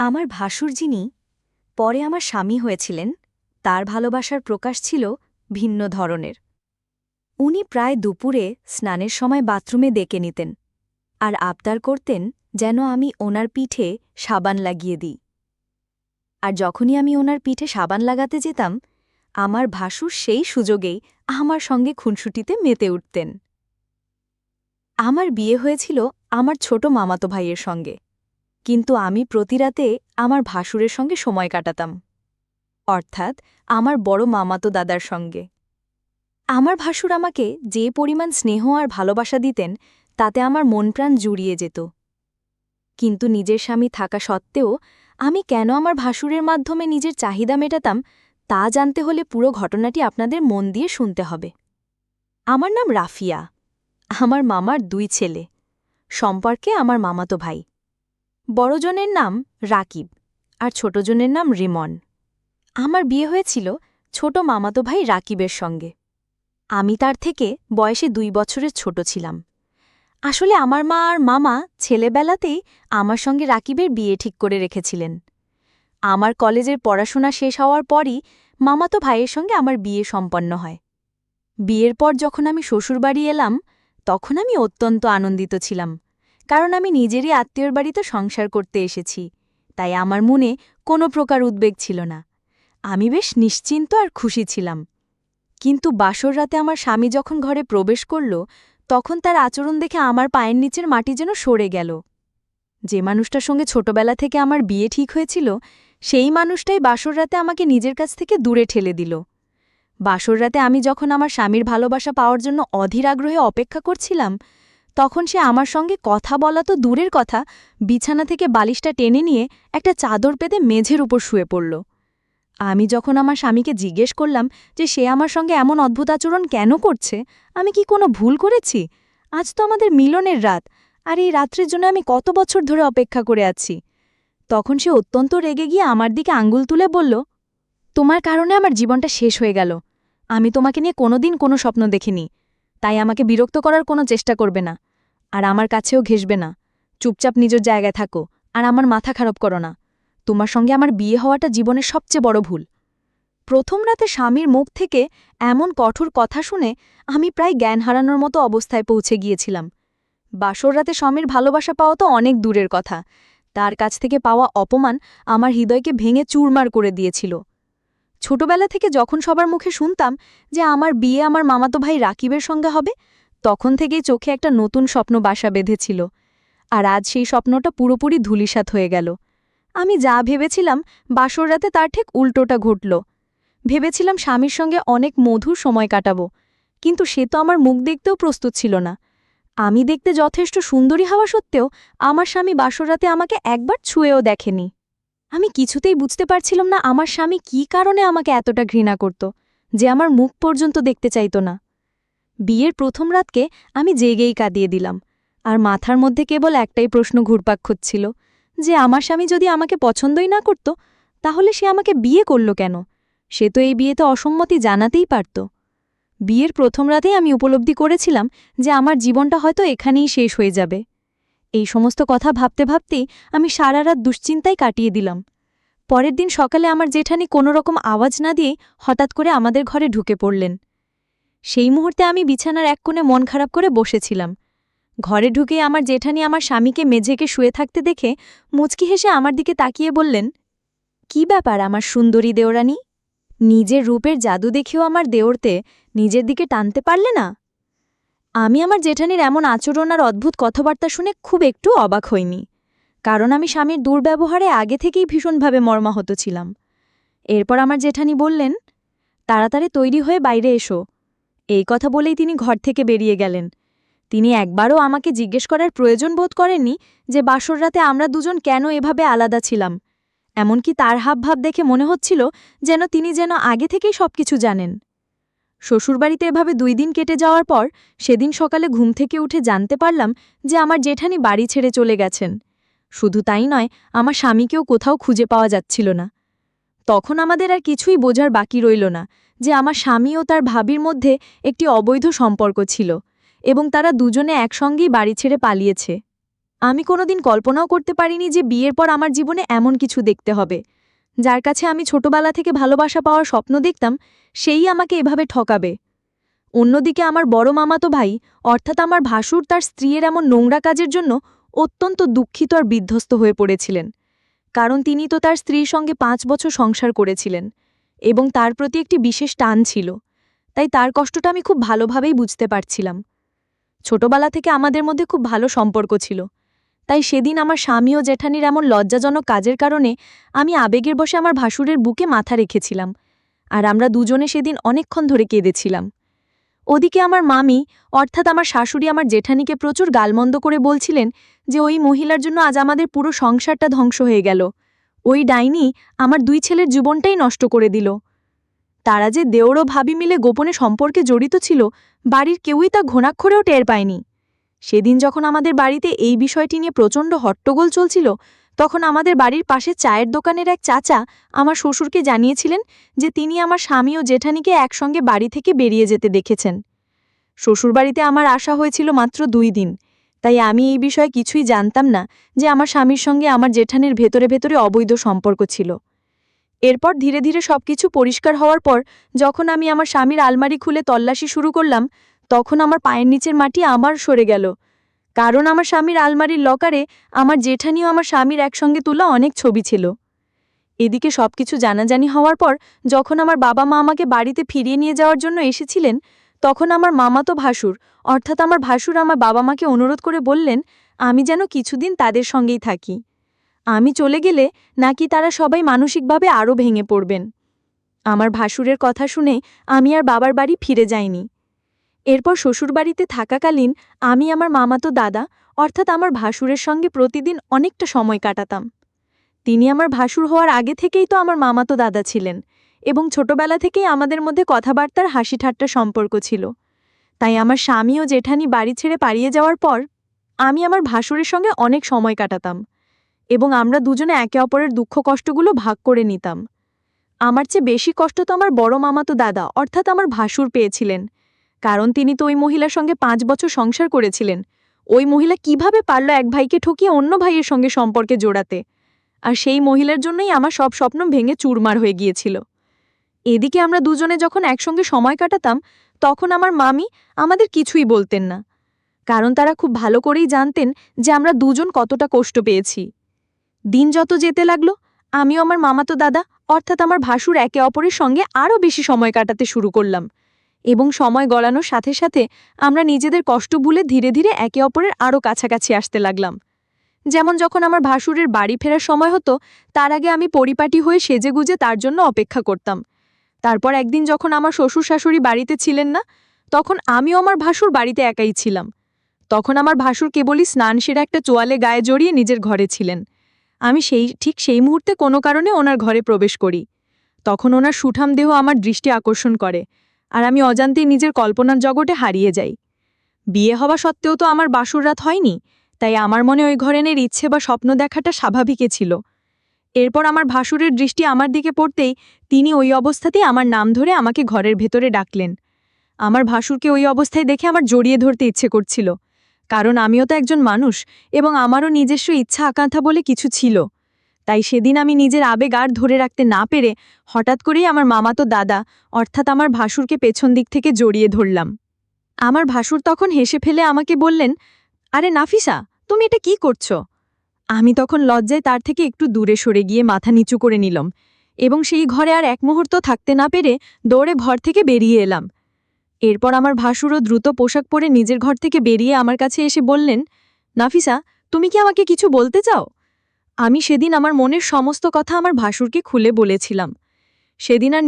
আমার ভাসুর যিনি পরে আমার স্বামী হয়েছিলেন, তার ভালোবাসার প্রকাশ ছিল ভিন্ন ধরনের। উনি প্রায় দুপুরে স্নানের সময় বাথরুমে ডেকে নিতেন আর আবদার করতেন যেন আমি ওনার পিঠে সাবান লাগিয়ে দিই। আর যখনই আমি ওনার পিঠে সাবান লাগাতে যেতাম, আমার ভাসুর সেই সুযোগেই আমার সঙ্গে খুনসুটিতে মেতে উঠতেন। আমার বিয়ে হয়েছিল আমার ছোট মামাতো ভাইয়ের সঙ্গে, কিন্তু আমি প্রতি রাতে আমার ভাসুরের সঙ্গে সময় কাটাতাম, অর্থাৎ আমার বড় মামাতো দাদার সঙ্গে। আমার ভাসুর আমাকে যে পরিমাণ স্নেহ আর ভালোবাসা দিতেন, তাতে আমার মন প্রাণ জুড়িয়ে যেত। কিন্তু নিজের স্বামী থাকা সত্ত্বেও আমি কেন আমার ভাসুরের মাধ্যমে নিজের চাহিদা মেটাতাম, তা জানতে হলে পুরো ঘটনাটি আপনাদের মন দিয়ে শুনতে হবে। আমার নাম রাফিয়া। আমার মামার 2 ছেলে, সম্পর্কে আমার মামাতো ভাই। বড়জনের নাম রাকিব আর ছোটজনের নাম রিমন। আমার বিয়ে হয়েছিল ছোট মামাতো ভাই রাকিবের সঙ্গে। আমি তার থেকে বয়সে 2 বছরের ছোট ছিলাম। আসলে আমার মা আর মামা ছেলেবেলাতেই আমার সঙ্গে রাকিবের বিয়ে ঠিক করে রেখেছিলেন। আমার কলেজের পড়াশোনা শেষ হওয়ার পরই মামাতো ভাইয়ের সঙ্গে আমার বিয়ে সম্পন্ন হয়। বিয়ের পর যখন আমি শ্বশুরবাড়ি এলাম, তখন আমি অত্যন্ত আনন্দিত ছিলাম, কারণ আমি নিজেরই আত্মীয়র বাড়িতে সংসার করতে এসেছি। তাই আমার মনে কোনো প্রকার উদ্বেগ ছিল না। আমি বেশ নিশ্চিন্ত আর খুশি ছিলাম। কিন্তু বাসর রাতে আমার স্বামী যখন ঘরে প্রবেশ করল, তখন তার আচরণ দেখে আমার পায়ের নিচের মাটি যেন সরে গেল। যে মানুষটার সঙ্গে ছোটবেলা থেকে আমার বিয়ে ঠিক হয়েছিল, সেই মানুষটাই বাসর রাতে আমাকে নিজের কাছ থেকে দূরে ঠেলে দিল। বাসর রাতে আমি যখন আমার স্বামীর ভালোবাসা পাওয়ার জন্য অধীর আগ্রহে অপেক্ষা করছিলাম, তখন সে আমার সঙ্গে কথা বলা তো দূরের কথা, বিছানা থেকে বালিশটা টেনে নিয়ে একটা চাদর পেতে মেঝের উপর শুয়ে পড়ল। আমি যখন আমার স্বামীকে জিজ্ঞেস করলাম যে সে আমার সঙ্গে এমন অদ্ভুত আচরণ কেন করছে, আমি কি কোনো ভুল করেছি? আজ তো আমাদের মিলনের রাত, আর এই রাত্রের জন্য আমি কত বছর ধরে অপেক্ষা করে আছি। তখন সে অত্যন্ত রেগে গিয়ে আমার দিকে আঙ্গুল তুলে বলল, তোমার কারণে আমার জীবনটা শেষ হয়ে গেল। আমি তোমাকে নিয়ে কোনোদিন কোনো স্বপ্ন দেখিনি, তাই আমাকে বিরক্ত করার কোনো চেষ্টা করবে না, আর আমার কাছেও ঘেসবে না। চুপচাপ নিজের জায়গায় থাকো আর আমার মাথা খারাপ করো না। তোমার সঙ্গে আমার বিয়ে হওয়াটা জীবনের সবচেয়ে বড় ভুল। প্রথম রাতে স্বামীর মুখ থেকে এমন কঠোর কথা শুনে আমি প্রায় জ্ঞান হারানোর মতো অবস্থায় পৌঁছে গিয়েছিলাম। বাসর রাতে স্বামীর ভালোবাসা পাওয়া তো অনেক দূরের কথা, তার কাছ থেকে পাওয়া অপমান আমার হৃদয়কে ভেঙে চুরমার করে দিয়েছিল। ছোটবেলা থেকে যখন সবার মুখে শুনতাম যে আমার বিয়ে আমার মামাতো ভাই রাকিবের সঙ্গে হবে, তখন থেকেই চোখে একটা নতুন স্বপ্ন বাসা বেঁধেছিল। আর আজ সেই স্বপ্নটা পুরোপুরি ধূলিসাৎ হয়ে গেল। আমি যা ভেবেছিলাম, বাসর রাতে তার ঠিক উল্টোটা ঘটল। ভেবেছিলাম স্বামীর সঙ্গে অনেক মধুর সময় কাটাবো, কিন্তু সে তো আমার মুখ দেখতেও প্রস্তুত ছিল না। আমি দেখতে যথেষ্ট সুন্দরী হওয়া সত্ত্বেও আমার স্বামী বাসর রাতে আমাকে একবার ছুঁয়েও দেখেনি। আমি কিছুতেই বুঝতে পারছিলাম না আমার স্বামী কী কারণে আমাকে এতটা ঘৃণা করত, যে আমার মুখ পর্যন্ত দেখতে চাইত না। বিয়ের প্রথম রাতকে আমি জেগেই কাঁদিয়ে দিলাম, আর মাথার মধ্যে কেবল একটাই প্রশ্ন ঘুরপাক খাচ্ছিল, যে আমার স্বামী যদি আমাকে পছন্দই না করত, তাহলে সে আমাকে বিয়ে করল কেন? সে তো এই বিয়েতে অসম্মতি জানাতেই পারত। বিয়ের প্রথম রাতেই আমি উপলব্ধি করেছিলাম যে আমার জীবনটা হয়তো এখানেই শেষ হয়ে যাবে। এই সমস্ত কথা ভাবতে ভাবতেই আমি সারা রাত দুশ্চিন্তায় কাটিয়ে দিলাম। পরের দিন সকালে আমার জেঠানি কোনো রকম আওয়াজ না দিয়েই হঠাৎ করে আমাদের ঘরে ঢুকে পড়লেন। সেই মুহূর্তে আমি বিছানার এক কোণে মন খারাপ করে বসেছিলাম। ঘরে ঢুকেই আমার জেঠানি আমার স্বামীকে মেঝেকে শুয়ে থাকতে দেখে মুচকি হেসে আমার দিকে তাকিয়ে বললেন, কি ব্যাপার আমার সুন্দরী দেওরানী? নিজের রূপের জাদু দেখেও আমার দেওরতে নিজের দিকে টানতে পারলে না? আমি আমার জেঠানির এমন আচরণ আর অদ্ভুত কথাবার্তা শুনে খুব একটু অবাক হইনি, কারণ আমি স্বামীর দুর্ব্যবহারে আগে থেকেই ভীষণভাবে মর্মাহত ছিলাম। এরপর আমার জেঠানি বললেন, তাড়াতাড়ি তৈরি হয়ে বাইরে এসো। এই কথা বলেই তিনি ঘর থেকে বেরিয়ে গেলেন। তিনি একবারও আমাকে জিজ্ঞেস করার প্রয়োজন বোধ করেননি যে বাসর রাতে আমরা দুজন কেন এভাবে আলাদা ছিলাম। এমনকি তার হাবভাব দেখে মনে হচ্ছিল তিনি যেন আগে থেকেই সবকিছু জানেন। শ্বশুরবাড়িতে এভাবে 2 দিন কেটে যাওয়ার পর সেদিন সকালে ঘুম থেকে উঠে জানতে পারলাম যে আমার জেঠানি বাড়ি ছেড়ে চলে গেছেন। শুধু তাই নয়, আমার স্বামীকেও কোথাও খুঁজে পাওয়া যাচ্ছিল না। তখন আমাদের আর কিছুই বোঝার বাকি রইল না যে আমার স্বামী ও তার ভাবির মধ্যে একটি অবৈধ সম্পর্ক ছিল, এবং তারা দুজনে একসঙ্গেই বাড়ি ছেড়ে পালিয়েছে। আমি কোনোদিন কল্পনাও করতে পারিনি যে বিয়ের পর আমার জীবনে এমন কিছু দেখতে হবে। যার কাছে আমি ছোটবেলা থেকে ভালোবাসা পাওয়ার স্বপ্ন দেখতাম, সেই আমাকে এভাবে ঠকাবে। অন্যদিকে আমার বড় মামাতো ভাই, অর্থাৎ আমার ভাসুর, তার স্ত্রীর এমন নোংরা কাজের জন্য অত্যন্ত দুঃখিত আর বিধ্বস্ত হয়ে পড়েছিলেন। কারণ তিনি তো তার স্ত্রীর সঙ্গে 5 বছর সংসার করেছিলেন এবং তার প্রতি একটি বিশেষ টান ছিল। তাই তার কষ্টটা আমি খুব ভালোভাবেই বুঝতে পারছিলাম। ছোটবেলা থেকে আমাদের মধ্যে খুব ভালো সম্পর্ক ছিল। তাই সেদিন আমার স্বামী ও জেঠানির এমন লজ্জাজনক কাজের কারণে আমি আবেগের বশে আমার ভাসুরের বুকে মাথা রেখেছিলাম, আর আমরা দুজনে সেদিন অনেকক্ষণ ধরে কেঁদেছিলাম। ওদিকে আমার মামি, অর্থাৎ আমার শাশুড়ি, আমার জেঠানিকে প্রচুর গালমন্দ করে বলছিলেন যে ওই মহিলার জন্য আজ আমাদের পুরো সংসারটা ধ্বংস হয়ে গেল। ওই ডাইনি আমার 2 ছেলের জীবনটাই নষ্ট করে দিল। তারা যে দেওর ও ভাবি মিলে গোপনে সম্পর্কে জড়িত ছিল, বাড়ির কেউই তা ঘুণাক্ষরেও টের পায়নি। সেদিন যখন আমাদের বাড়িতে এই বিষয়টি নিয়ে প্রচণ্ড হট্টগোল চলছিল, তখন আমাদের বাড়ির পাশে চায়ের দোকানের এক চাচা আমার শ্বশুরকে জানিয়েছিলেন যে তিনি আমার স্বামী ও জেঠানিকে একসঙ্গে বাড়ি থেকে বেরিয়ে যেতে দেখেছেন। শ্বশুরবাড়িতে আমার আসা হয়েছিল মাত্র 2 দিন, তাই আমি এই বিষয়ে কিছুই জানতাম না যে আমার স্বামীর সঙ্গে আমার জেঠানির ভেতরে ভেতরে অবৈধ সম্পর্ক ছিল। এরপর ধীরে ধীরে সবকিছু পরিষ্কার হওয়ার পর যখন আমি আমার স্বামীর আলমারি খুলে তল্লাশি শুরু করলাম, তখন আমার পায়ের নিচের মাটি আমার সরে গেল। কারণ আমার স্বামীর আলমারির লকারে আমার জেঠানি ও আমার স্বামীর একসঙ্গে তোলা অনেক ছবি ছিল। এদিকে সবকিছু জানাজানি হওয়ার পর যখন আমার বাবা মা আমাকে বাড়িতে ফিরিয়ে নিয়ে যাওয়ার জন্য এসেছিলেন, তখন আমার মামাতো ভাসুর, অর্থাৎ আমার ভাসুর, আমার বাবা মাকে অনুরোধ করে বললেন আমি যেন কিছুদিন তাদের সঙ্গেই থাকি। আমি চলে গেলে নাকি তারা সবাই মানসিকভাবে আরও ভেঙে পড়বেন। আমার ভাসুরের কথা শুনে আমি আর বাবার বাড়ি ফিরে যাইনি। এরপর শ্বশুরবাড়িতে থাকাকালীন আমি আমার মামাতো দাদা, অর্থাৎ আমার ভাসুরের সঙ্গে প্রতিদিন অনেকটা সময় কাটাতাম। তিনি আমার ভাসুর হওয়ার আগে থেকেই তো আমার মামাতো দাদা ছিলেন এবং ছোটবেলা থেকেই আমাদের মধ্যে কথাবার্তার হাসি ঠাট্টা সম্পর্ক ছিল। তাই আমার স্বামী ও জেঠানি বাড়ি ছেড়ে পালিয়ে যাওয়ার পর আমি আমার ভাসুরের সঙ্গে অনেক সময় কাটাতাম এবং আমরা দুজনে একে অপরের দুঃখ কষ্টগুলো ভাগ করে নিতাম। আমার চেয়ে বেশি কষ্ট তো আমার বড় মামাতো দাদা, অর্থাৎ আমার ভাসুর, পেয়েছিলেন। কারণ তিনি তো ওই মহিলার সঙ্গে 5 বছর সংসার করেছিলেন। ওই মহিলা কিভাবে পারল এক ভাইকে ঠকিয়ে অন্য ভাইয়ের সঙ্গে সম্পর্কে জোড়াতে? আর সেই মহিলার জন্যই আমার সব স্বপ্ন ভেঙে চুরমার হয়ে গিয়েছিল। এদিকে আমরা দুজনে যখন একসঙ্গে সময় কাটাতাম, তখন আমার মামি আমাদের কিছুই বলতেন না, কারণ তারা খুব ভালো করেই জানতেন যে আমরা দুজন কতটা কষ্ট পেয়েছি। দিন যত যেতে লাগলো, আমিও আমার মামাতো দাদা, অর্থাৎ আমার ভাসুর, একে অপরের সঙ্গে আরও বেশি সময় কাটাতে শুরু করলাম এবং সময় গড়ানোর সাথে সাথে আমরা নিজেদের কষ্ট ভুলে ধীরে ধীরে একে অপরের আরও কাছাকাছি আসতে লাগলাম। যেমন যখন আমার ভাসুরের বাড়ি ফেরার সময় হতো, তার আগে আমি পরিপাটি হয়ে সেজেগুজে তার জন্য অপেক্ষা করতাম। তারপর একদিন যখন আমার শ্বশুর শাশুড়ি বাড়িতে ছিলেন না, তখন আমিও আমার ভাসুর বাড়িতে একাই ছিলাম। তখন আমার ভাসুর কেবলই স্নান সেরে একটা চোয়ালে গায়ে জড়িয়ে নিজের ঘরে ছিলেন। আমি ঠিক সেই মুহূর্তে কোনো কারণে ওনার ঘরে প্রবেশ করি। তখন ওনার সুঠাম দেহ আমার দৃষ্টি আকর্ষণ করে, আর আমি অজান্তেই নিজের কল্পনার জগতে হারিয়ে যাই। বিয়ে হওয়া সত্ত্বেও তো আমার বাসর রাত হয়নি, তাই আমার মনে ওই ঘরের ইচ্ছে বা স্বপ্ন দেখাটা স্বাভাবিকই ছিল। এরপর আমার ভাসুরের দৃষ্টি আমার দিকে পড়তেই তিনি ওই অবস্থাতেই আমার নাম ধরে আমাকে ঘরের ভেতরে ডাকলেন। আমার ভাসুরকে ওই অবস্থায় দেখে আমার জড়িয়ে ধরতে ইচ্ছে করছিল, কারণ আমিও তো একজন মানুষ এবং আমারও নিজস্ব ইচ্ছা আকাঙ্ক্ষা বলে কিছু ছিল। তাই সেদিন আমি নিজের আবেগ আর ধরে রাখতে না পেরে হঠাৎ করেই আমার মামাতো দাদা, অর্থাৎ আমার ভাসুরকে পেছন দিক থেকে জড়িয়ে ধরলাম। আমার ভাসুর তখন হেসে ফেলে আমাকে বললেন, আরে নাফিসা, তুমি এটা কি করছো? আমি তখন লজ্জায় তার থেকে একটু দূরে সরে গিয়ে মাথা নিচু করে নিলাম এবং সেই ঘরে আর এক মুহূর্ত থাকতে না পেরে দৌড়ে ঘর থেকে বেরিয়ে এলাম। এরপর আমার ভাসুরও দ্রুত পোশাক পরে নিজের ঘর থেকে বেরিয়ে আমার কাছে এসে বললেন, নাফিসা, তুমি কি আমাকে কিছু বলতে চাও? আমি সেদিন আমার মনের সমস্ত কথা আমার ভাসুরকে খুলে বলেছিলাম। সেদিন আর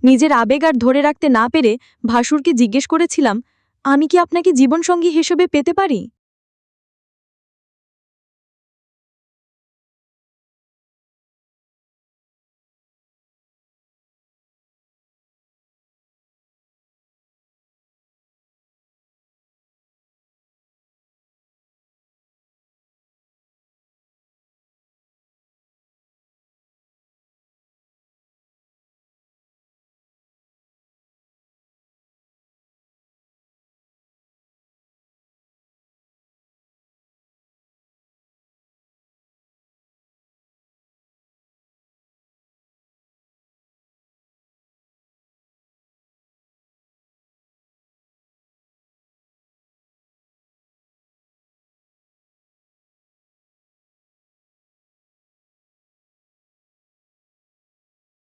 নিজের আবেগ আর ধরে রাখতে না পেরে ভাসুরকে জিজ্ঞেস করেছিলাম, আমি কি আপনাকে জীবনসঙ্গী হিসেবে পেতে পারি?